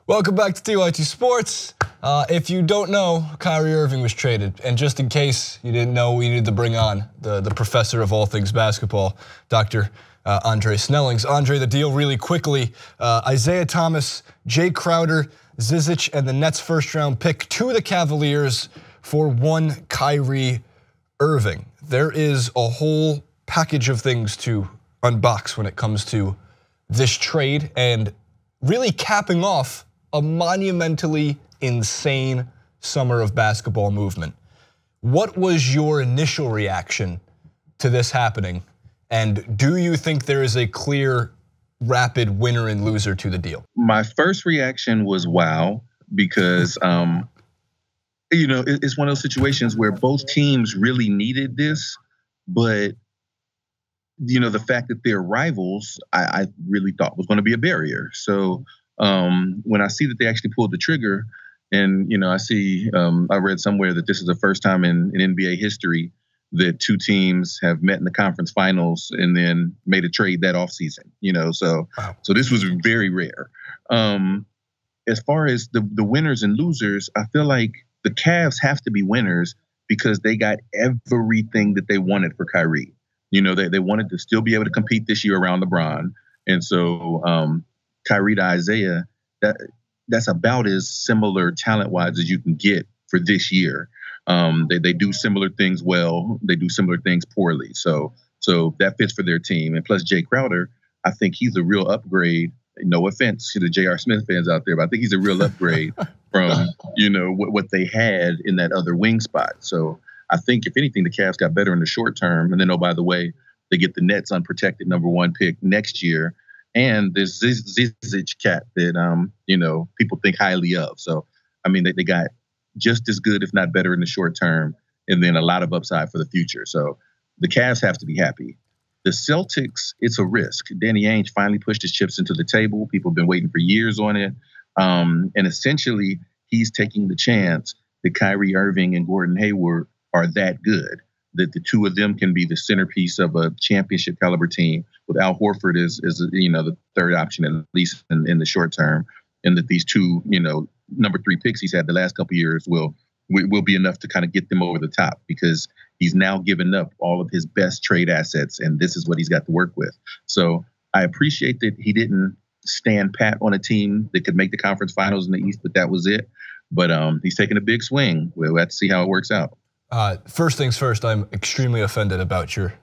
Welcome back to TYT Sports. If you don't know, Kyrie Irving was traded. And just in case you didn't know, we needed to bring on the professor of all things basketball, Dr. Andre Snellings. Andre, the deal really quickly. Isaiah Thomas, Jae Crowder, Zizic, and the Nets' first-round pick to the Cavaliers for one Kyrie Irving. There is a whole package of things to unbox when it comes to this trade and really capping off a monumentally insane summer of basketball movement. What was your initial reaction to this happening? And do you think there is a clear, rapid winner and loser to the deal? My first reaction was wow, because it's one of those situations where both teams really needed this, but the fact that they're rivals, I really thought was going to be a barrier. So when I see that they actually pulled the trigger, and I see, I read somewhere that this is the first time in NBA history that two teams have met in the conference finals and then made a trade that offseason. So wow. So this was very rare. As far as the winners and losers, I feel like the Cavs have to be winners because they got everything that they wanted for Kyrie. They wanted to still be able to compete this year around LeBron, and so Kyrie to Isaiah, that's about as similar talent-wise as you can get for this year. They do similar things well. They do similar things poorly. So that fits for their team. And plus Jae Crowder, I think he's a real upgrade. No offense to the J.R. Smith fans out there, but I think he's a real upgrade from what they had in that other wing spot. So I think if anything, the Cavs got better in the short term. And then, oh, by the way, they get the Nets unprotected #1 pick next year. And there's Zizic cat that people think highly of. So I mean, they got just as good, if not better, in the short term, and then a lot of upside for the future. So the Cavs have to be happy. The Celtics, it's a risk. Danny Ainge finally pushed his chips into the table. People have been waiting for years on it, and essentially he's taking the chance that Kyrie Irving and Gordon Hayward are that good, that the two of them can be the centerpiece of a championship caliber team, with Al Horford as the third option, at least in the short term, and that these two, #3 picks he's had the last couple of years will be enough to kind of get them over the top, because he's now given up all of his best trade assets, and this is what he's got to work with. So I appreciate that he didn't stand pat on a team that could make the conference finals in the East, but that was it. But he's taking a big swing. We'll have to see how it works out. First things first, I'm extremely offended about your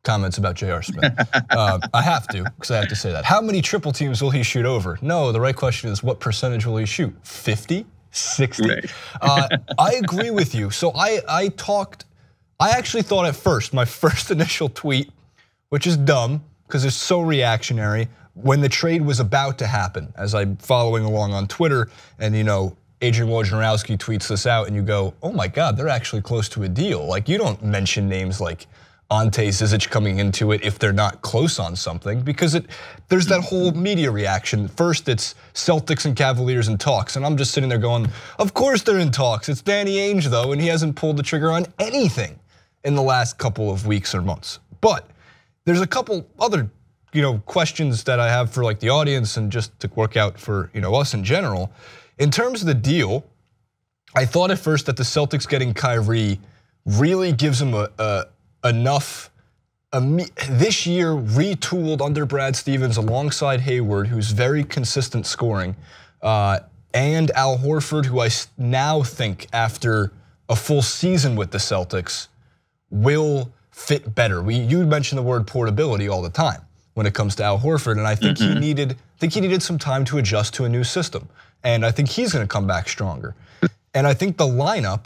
comments about J.R. Smith. I have to, because I have to say that. How many triple teams will he shoot over? No, the right question is, what percentage will he shoot? 50? 60? Right. I agree with you. So I actually thought at first, my first initial tweet, which is dumb because it's so reactionary, when the trade was about to happen, as I'm following along on Twitter, and Adrian Wojnarowski tweets this out, and you go, oh my God, they're actually close to a deal. Like, you don't mention names like Ante Zizic coming into it if they're not close on something, because there's that whole media reaction. First it's Celtics and Cavaliers in talks, and I'm just sitting there going, of course they're in talks. It's Danny Ainge though, and he hasn't pulled the trigger on anything in the last couple of weeks or months. But there's a couple other questions that I have for like the audience and just to work out for us in general. In terms of the deal, I thought at first that the Celtics getting Kyrie really gives them enough this year retooled under Brad Stevens alongside Hayward, who's very consistent scoring, and Al Horford, who I now think after a full season with the Celtics will fit better. You mentioned the word portability all the time when it comes to Al Horford, and I think he needed some time to adjust to a new system, and I think he's going to come back stronger. And I think the lineup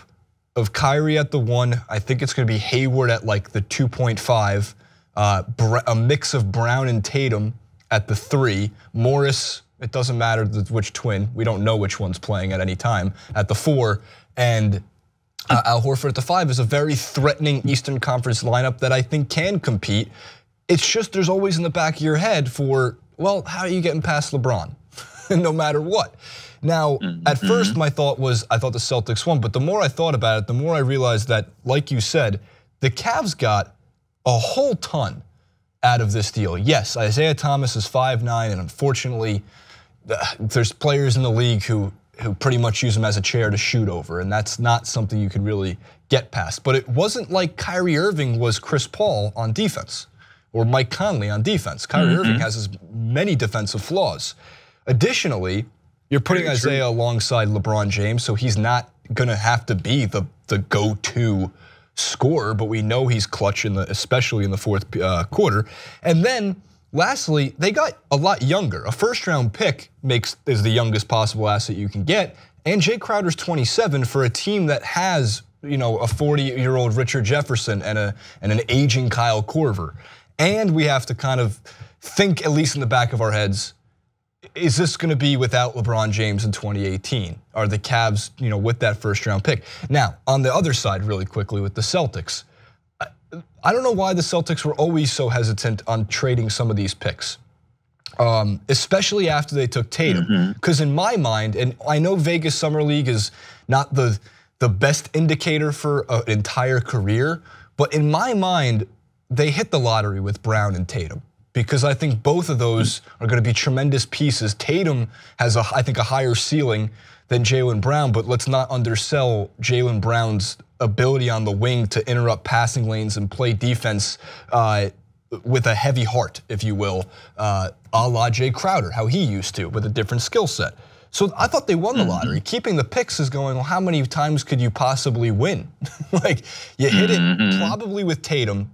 of Kyrie at the 1, I think it's going to be Hayward at like the 2.5, a mix of Brown and Tatum at the 3, Morris, it doesn't matter which twin, we don't know which one's playing at any time, at the 4, and Al Horford at the 5 is a very threatening Eastern Conference lineup that I think can compete. It's just there's always in the back of your head for, well, how are you getting past LeBron? No matter what. Now, at first my thought was, I thought the Celtics won, but the more I thought about it, the more I realized that, like you said, the Cavs got a whole ton out of this deal. Yes, Isaiah Thomas is 5'9", and unfortunately, there's players in the league who pretty much use him as a chair to shoot over, and that's not something you could really get past. But it wasn't like Kyrie Irving was Chris Paul on defense or Mike Conley on defense. Kyrie Irving has as many defensive flaws. Additionally, you're putting Isaiah alongside LeBron James, so he's not gonna have to be the go-to scorer, but we know he's clutch especially in the fourth quarter. And then lastly, they got a lot younger. A first-round pick is the youngest possible asset you can get, and Jae Crowder's 27 for a team that has a 40-year-old Richard Jefferson and an aging Kyle Korver. And we have to kind of think, at least in the back of our heads, is this going to be without LeBron James in 2018? Are the Cavs, with that first-round pick? Now, on the other side, really quickly with the Celtics, I don't know why the Celtics were always so hesitant on trading some of these picks, especially after they took Tatum. Because in my mind, and I know Vegas Summer League is not the best indicator for an entire career, but in my mind, they hit the lottery with Brown and Tatum. Because I think both of those are going to be tremendous pieces. Tatum has, I think, a higher ceiling than Jaylen Brown, but let's not undersell Jaylen Brown's ability on the wing to interrupt passing lanes and play defense with a heavy heart, if you will, a la Jae Crowder, how he used to, with a different skill set. So I thought they won the lottery. Keeping the picks is going, well, how many times could you possibly win? Like, you hit it probably with Tatum.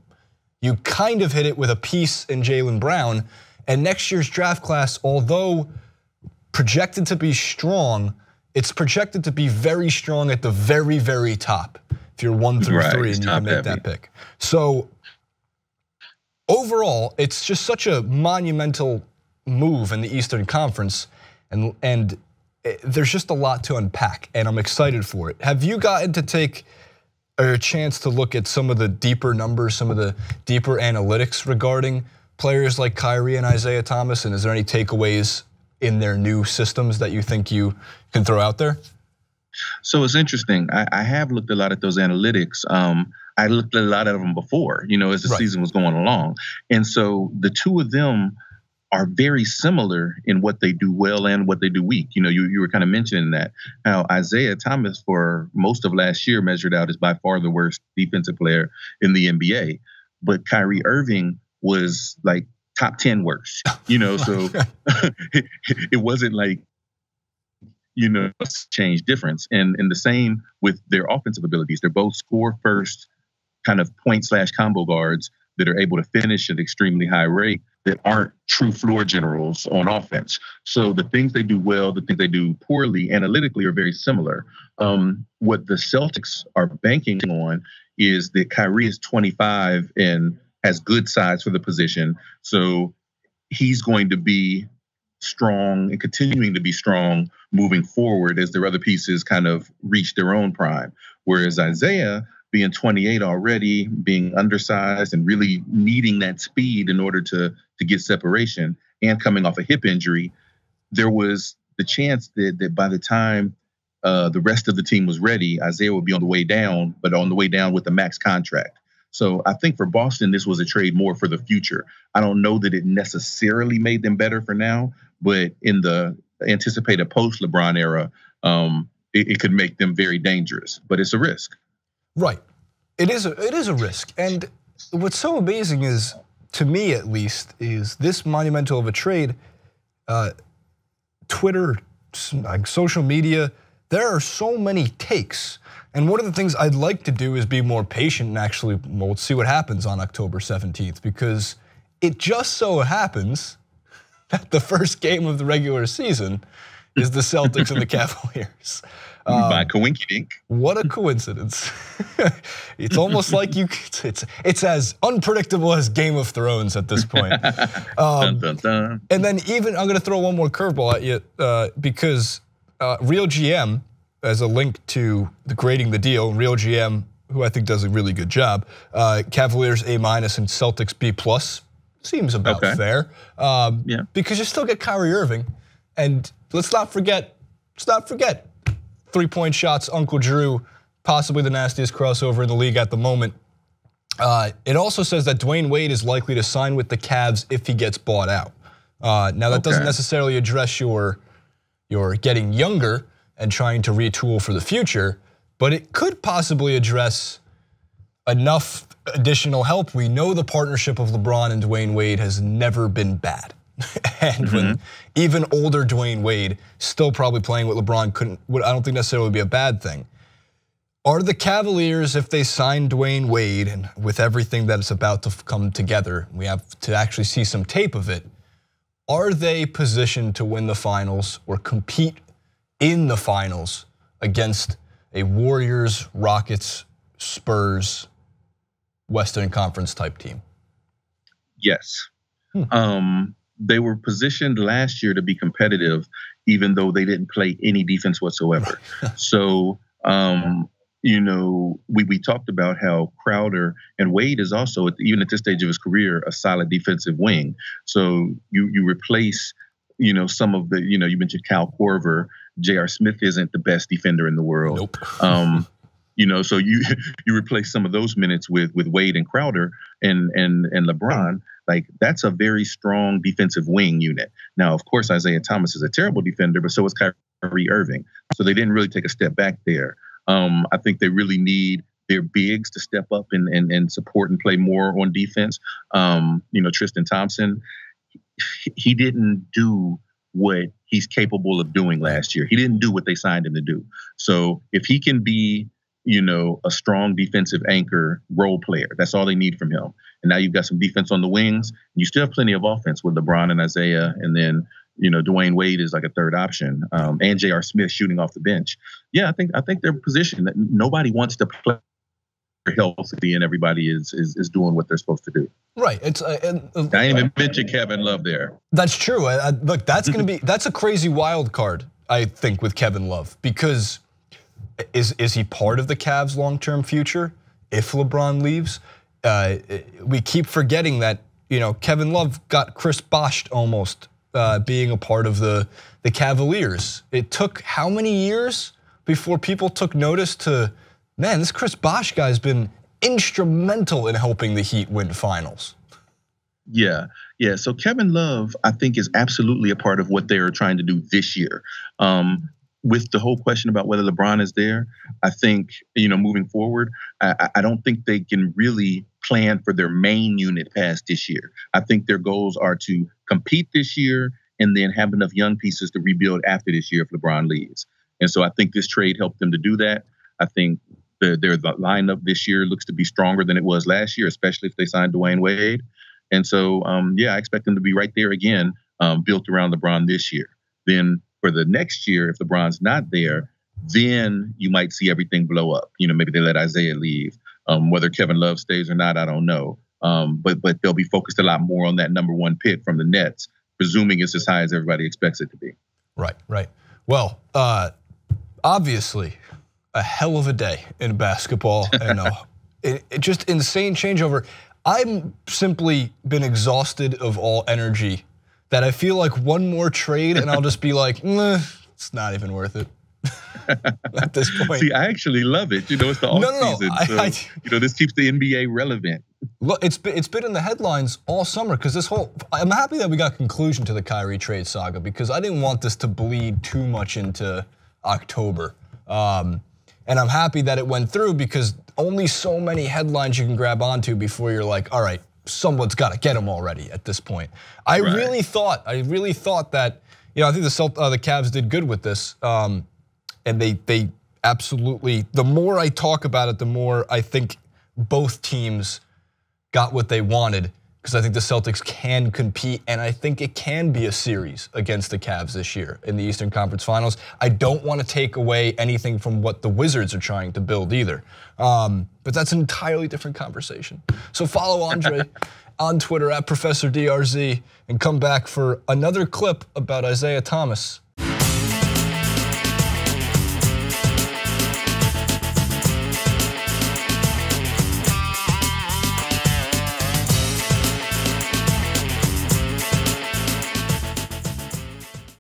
You kind of hit it with a piece in Jaylen Brown, and next year's draft class, although projected to be strong, it's projected to be very strong at the very, very top. If you're 1 through 3 and you can make that pick. So overall, it's just such a monumental move in the Eastern Conference, and there's just a lot to unpack, and I'm excited for it. Have you gotten to take a chance to look at some of the deeper numbers, some of the deeper analytics regarding players like Kyrie and Isaiah Thomas? And is there any takeaways in their new systems that you think you can throw out there? So it's interesting. I have looked a lot at those analytics. I looked at a lot of them before, as the season was going along. And so the two of them are very similar in what they do well and what they do weak. You were kind of mentioning that, how Isaiah Thomas for most of last year measured out as by far the worst defensive player in the NBA. But Kyrie Irving was like top 10 worst, so it wasn't like, change difference. And the same with their offensive abilities. They're both score first kind of point/combo guards that are able to finish at an extremely high rate that aren't true floor generals on offense. So the things they do well, the things they do poorly, analytically are very similar. What the Celtics are banking on is that Kyrie is 25 and has good size for the position. So he's going to be strong and continuing to be strong moving forward as their other pieces kind of reach their own prime. Whereas Isaiah, being 28 already, being undersized and really needing that speed in order to get separation and coming off a hip injury, there was the chance that by the time the rest of the team was ready, Isaiah would be on the way down, but on the way down with a max contract. So I think for Boston, this was a trade more for the future. I don't know that it necessarily made them better for now, but in the anticipated post-LeBron era, it could make them very dangerous, but it's a risk. Right, it is a risk, and what's so amazing is, to me at least, is this monumental of a trade. Twitter, like social media, there are so many takes, and one of the things I'd like to do is be more patient and actually, well, let's see what happens on October 17th, because it just so happens that the first game of the regular season is the Celtics and the Cavaliers. By coinky-dink. What a coincidence. It's almost like it's as unpredictable as Game of Thrones at this point. Dun, dun, dun. And then even, I'm gonna throw one more curveball at you, because Real GM, as a link to the grading the deal, Real GM, who I think does a really good job, Cavaliers A- and Celtics B+, seems about fair. Yeah. Because you still get Kyrie Irving, and let's not forget, 3-point shots, Uncle Drew, possibly the nastiest crossover in the league at the moment. It also says that Dwayne Wade is likely to sign with the Cavs if he gets bought out. Now that doesn't necessarily address your getting younger and trying to retool for the future, but it could possibly address enough additional help. We know the partnership of LeBron and Dwayne Wade has never been bad. And when even older Dwayne Wade still probably playing with LeBron I don't think necessarily would be a bad thing. Are the Cavaliers, if they sign Dwayne Wade and with everything that is about to come together, we have to actually see some tape of it, are they positioned to win the finals or compete in the finals against a Warriors, Rockets, Spurs, Western Conference type team? Yes. They were positioned last year to be competitive, even though they didn't play any defense whatsoever. So, we talked about how Crowder and Wade is also, even at this stage of his career, a solid defensive wing. So you replace, some of the, you mentioned Kyle Korver. J.R. Smith isn't the best defender in the world. Nope. So you replace some of those minutes with Wade and Crowder and LeBron. Like, that's a very strong defensive wing unit. Now, of course, Isaiah Thomas is a terrible defender, but so is Kyrie Irving. So they didn't really take a step back there. I think they really need their bigs to step up and support and play more on defense. Tristan Thompson, he didn't do what he's capable of doing last year. He didn't do what they signed him to do. So if he can be, a strong defensive anchor role player, that's all they need from him. And now you've got some defense on the wings. And you still have plenty of offense with LeBron and Isaiah, and then Dwayne Wade is like a third option, and J.R. Smith shooting off the bench. Yeah, I think they're positioned that nobody wants to play healthy, and everybody is doing what they're supposed to do. Right. I didn't even mention Kevin Love there. That's true. Look, that's a crazy wild card, I think, with Kevin Love, because is he part of the Cavs' long-term future if LeBron leaves? We keep forgetting that Kevin Love got Chris Boshed almost being a part of the Cavaliers. It took how many years before people took notice to, man, this Chris Bosh guy's been instrumental in helping the Heat win finals. Yeah. So Kevin Love, I think, is absolutely a part of what they're trying to do this year. With the whole question about whether LeBron is there, I think, moving forward, I don't think they can really plan for their main unit past this year. I think their goals are to compete this year and then have enough young pieces to rebuild after this year if LeBron leaves. And so I think this trade helped them to do that. I think their lineup this year looks to be stronger than it was last year, especially if they signed Dwayne Wade. And so, I expect them to be right there again, built around LeBron this year. Then for the next year, if LeBron's not there, then you might see everything blow up. Maybe they let Isaiah leave. Whether Kevin Love stays or not, I don't know. But they'll be focused a lot more on that number one pick from the Nets, presuming it's as high as everybody expects it to be. Right. Well, obviously, a hell of a day in basketball, and it just insane changeover. I've simply been exhausted of all energy that I feel like one more trade and I'll just be like, it's not even worth it at this point. See, I actually love it. It's the off season. So, this keeps the NBA relevant. Look, it's been in the headlines all summer because I'm happy that we got conclusion to the Kyrie trade saga because I didn't want this to bleed too much into October. And I'm happy that it went through because only so many headlines you can grab onto before you're like, all right, someone's got to get him already at this point. I really thought that, I think the Cavs did good with this. And they absolutely, the more I talk about it, the more I think both teams got what they wanted because I think the Celtics can compete and I think it can be a series against the Cavs this year in the Eastern Conference Finals. I don't want to take away anything from what the Wizards are trying to build either. But that's an entirely different conversation. So follow Andre on Twitter at Professor DRZ and come back for another clip about Isaiah Thomas